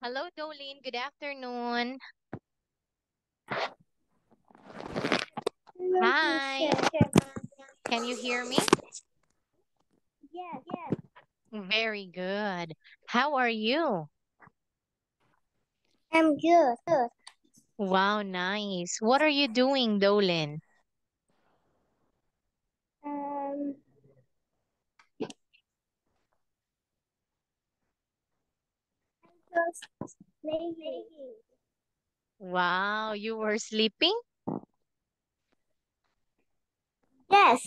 Hello, Dolene. Good afternoon. Hello, Hi. teacher. Can you hear me? Yes, Very good. How are you? I'm good. Wow, nice. What are you doing, Dolene? Um, just playing. Wow, you were sleeping? Yes.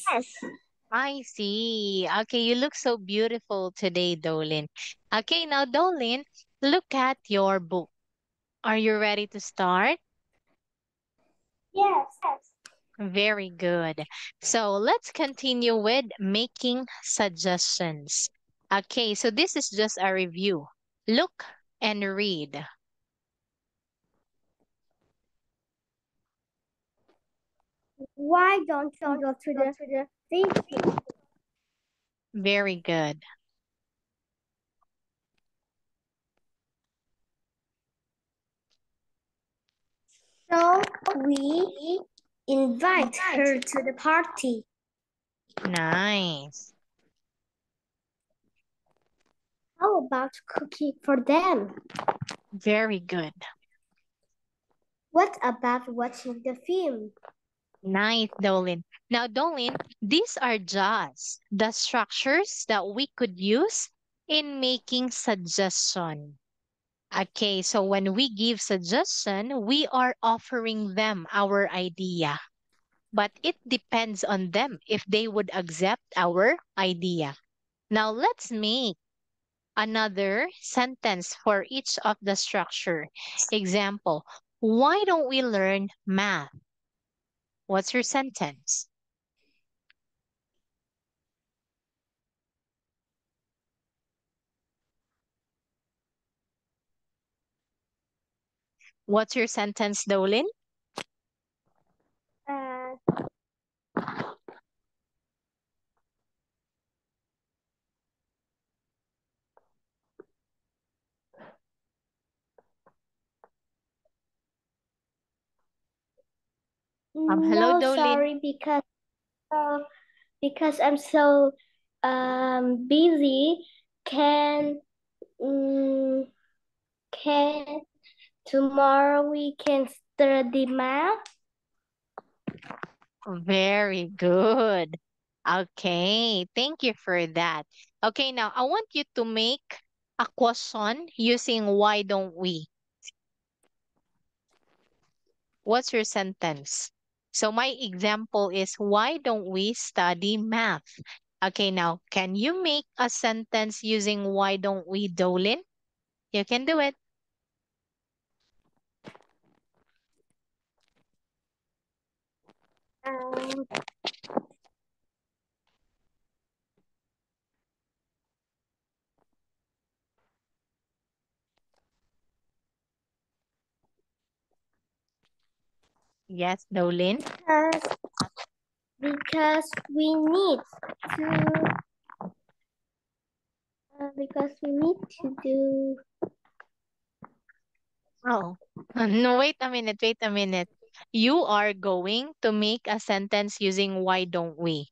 I see. Okay, you look so beautiful today, Dolene. Okay, now, Dolene, look at your book. Are you ready to start? Yes. Very good. So let's continue with making suggestions. Okay, so this is just a review. Look and read. Why don't we go to the city? Very good. So we invite her to the party. Nice. How about cooking for them? Very good. What about watching the film? Nice, Dolin. Now, Dolin, these are just the structures that we could use in making suggestion. Okay, so when we give suggestion, we are offering them our idea. But it depends on them if they would accept our idea. Now let's make another sentence for each of the structure. Example, why don't we learn math? What's your sentence? What's your sentence, Dolin? Uh, Hello, no, Dolin. sorry, uh, because I'm so busy. Can mm, can tomorrow we can study math? Very good. Okay, thank you for that. Okay, now I want you to make a question using why don't we? What's your sentence? So my example is why don't we study math? Okay, now can you make a sentence using why don't we, Dolin? You can do it. Um, Yes, Dolin. because because we need to do. Oh, no, wait a minute, wait a minute. You are going to make a sentence using why don't we?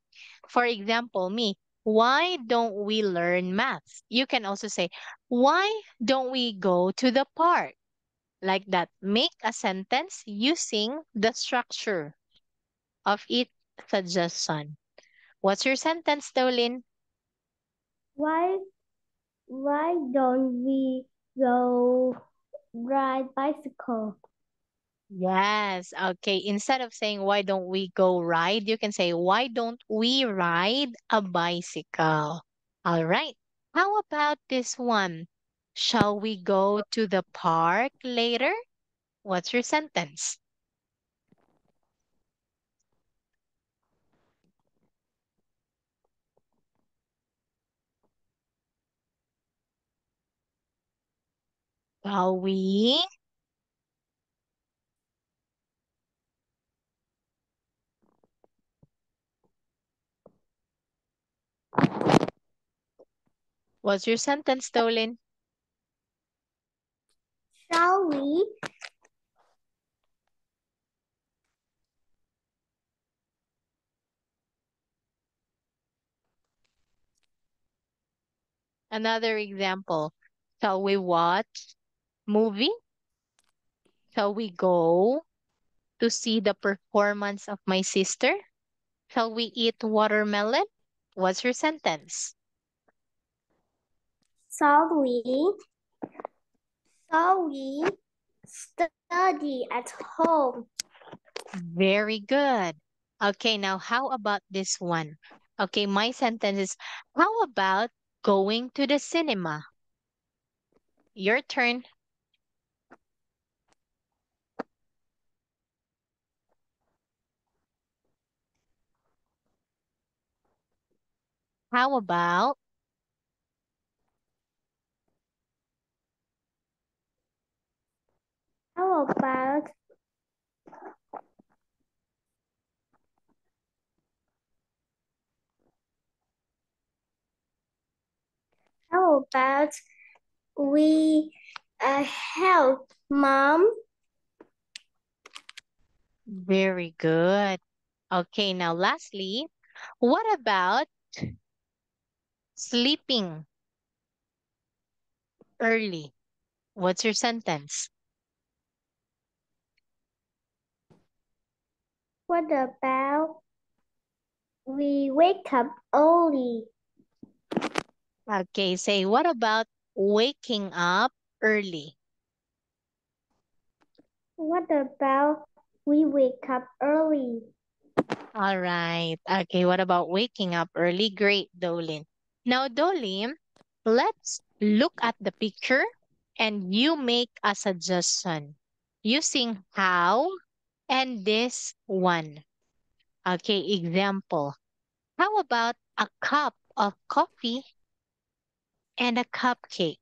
For example, me, why don't we learn math? You can also say, why don't we go to the park? Like that. Make a sentence using the structure of each suggestion. What's your sentence, Dolin? Why don't we go ride bicycle? Yes. Okay. Instead of saying, why don't we go ride, you can say, why don't we ride a bicycle? All right. How about this one? Shall we go to the park later? What's your sentence? Shall we? What's your sentence, Dolin? we Another example. Shall we watch movie? Shall we go to see the performance of my sister? Shall we eat watermelon? What's your sentence? shall we shall we study at home? Very good. Okay, now how about this one? Okay, my sentence is how about going to the cinema? Your turn. How about How about how about we help mom? very good. Okay, now lastly, what about sleeping early? What's your sentence? What about we wake up early? Okay, say what about waking up early? What about we wake up early? All right. Okay, what about waking up early? Great, Dolin. Now, Dolin, let's look at the picture and you make a suggestion using how and this one. Okay, example. How about a cup of coffee and a cupcake?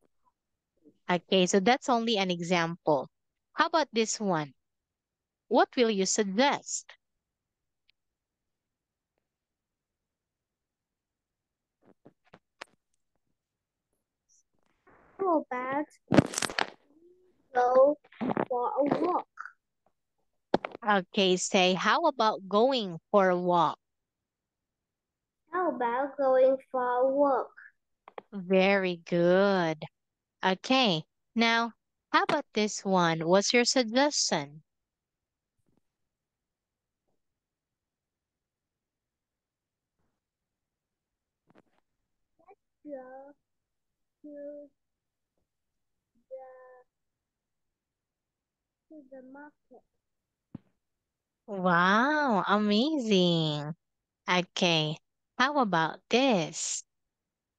Okay, so that's only an example. How about this one? What will you suggest? How about go for a walk? Okay, say, how about going for a walk? How about going for a walk? Very good. Okay, now, how about this one? What's your suggestion? Go to the market. Wow, amazing. Okay, how about this?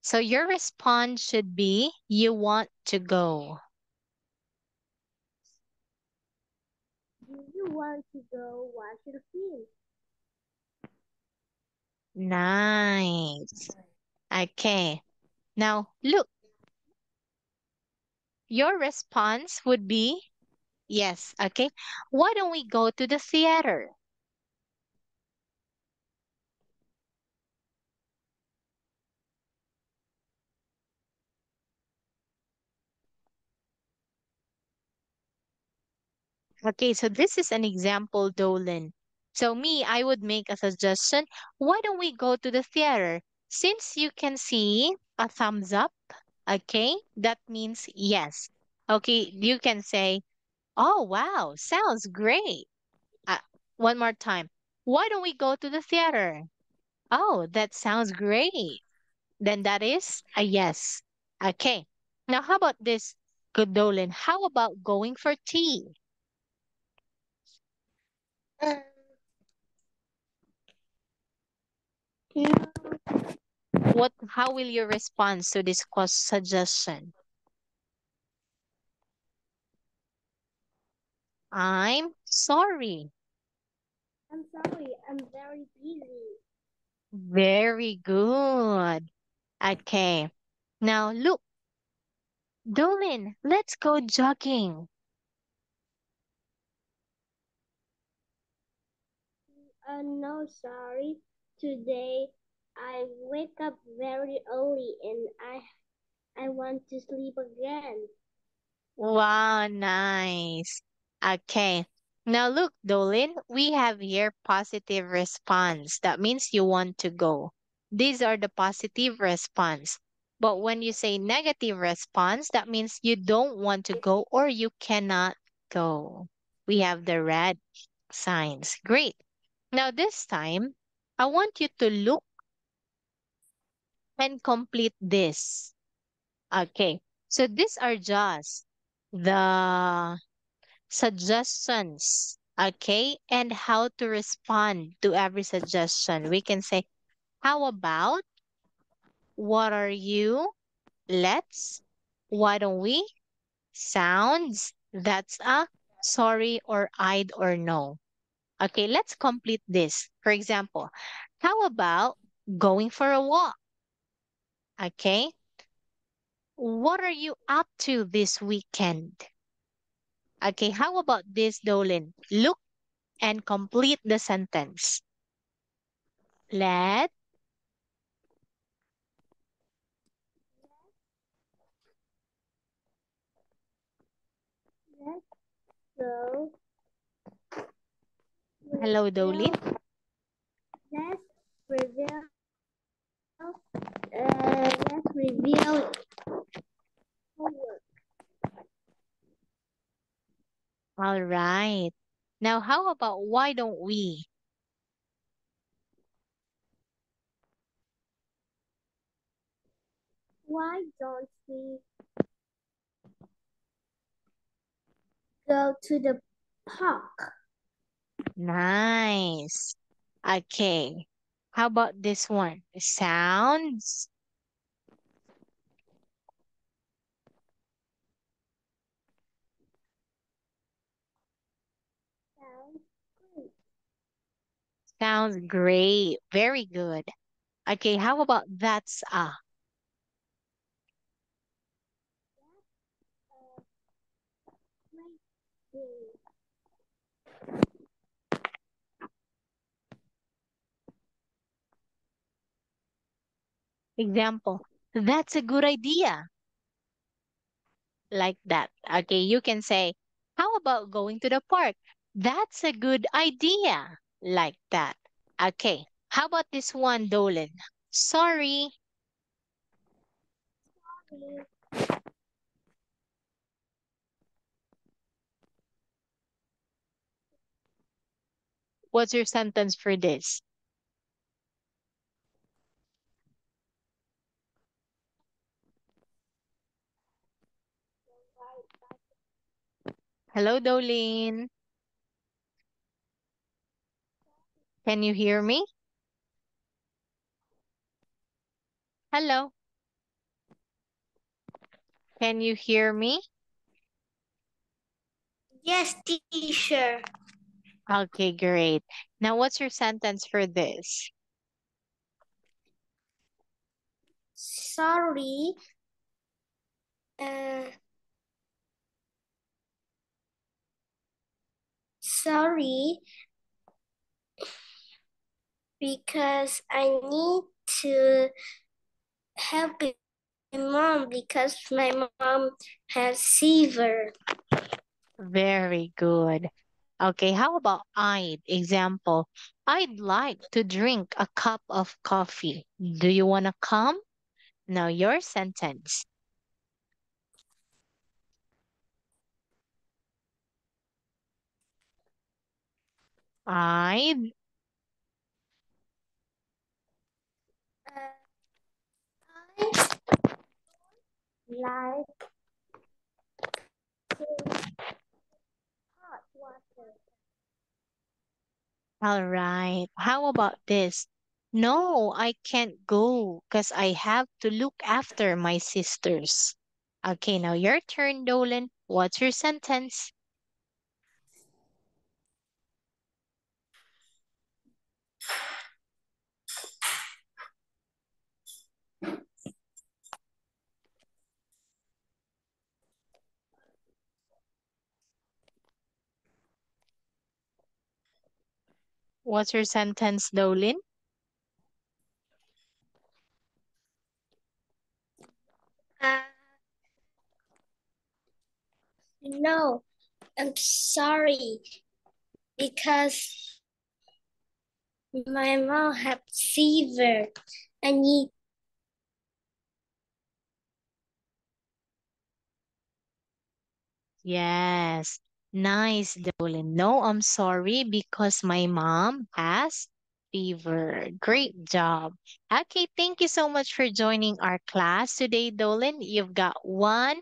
So your response should be, you want to go. Do you want to go watch the film? Nice. Okay, now look, your response would be, yes. Okay, why don't we go to the theater? Okay, so this is an example, Dolan. So me, I would make a suggestion. Why don't we go to the theater? Since you can see a thumbs up, okay, that means yes. Okay, you can say, oh, wow, sounds great. Uh, one more time. Why don't we go to the theater? Oh, that sounds great. Then that is a yes. Okay. Now, how about this, good Dolan? How about going for tea? Um, How will you respond to this suggestion? I'm sorry. I'm sorry, I'm very busy. Very good. Okay. Now look, Dolin, let's go jogging. No, sorry. Today I wake up very early and I want to sleep again. Wow, nice. Okay. Now look, Dolin, we have here positive response. That means you want to go. These are the positive response. But when you say negative response, that means you don't want to go or you cannot go. We have the red signs. Great. Now this time, I want you to look and complete this. Okay. So these are just the suggestions, okay, and how to respond to every suggestion. We can say, how about, what are you, let's, why don't we, sounds, that's a, sorry, or I'd, or no. Okay, let's complete this. For example, how about going for a walk? Okay, what are you up to this weekend? Okay, how about this, Dolan? Look and complete the sentence. Let Let's go. Hello, Dolin. Let's reveal. Let's reveal homework. All right. Now, how about why don't we? Why don't we go to the park? Nice. Okay. How about this one? Sounds. Sounds great. Sounds great. Very good. Okay, how about that's a Great day. example? That's a good idea. Like that. Okay, you can say, how about going to the park? That's a good idea. Like that. Okay, how about this one, Dolan? Sorry. What's your sentence for this? Hello, Dolin. Can you hear me? Hello. Can you hear me? Yes, teacher. Okay, great. Now, what's your sentence for this? Sorry. Uh, sorry, because I need to help my mom because my mom has fever. Very good. Okay, how about I'd? Example, I'd like to drink a cup of coffee. Do you want to come? Now, your sentence. I'd. I like hot water. All right. How about this? No, I can't go because I have to look after my sisters. Okay, now your turn, Dolan. What's your sentence? What's your sentence, Dolan? Uh, No, I'm sorry because my mom had fever. I need. Yes. Nice, Dolan. No, I'm sorry because my mom has fever. Great job. Okay, thank you so much for joining our class today, Dolan. You've got one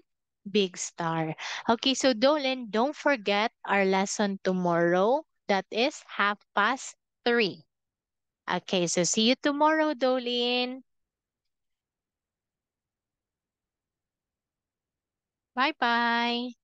big star. Okay, so Dolan, don't forget our lesson tomorrow. That is 3:30. Okay, so see you tomorrow, Dolan. Bye-bye.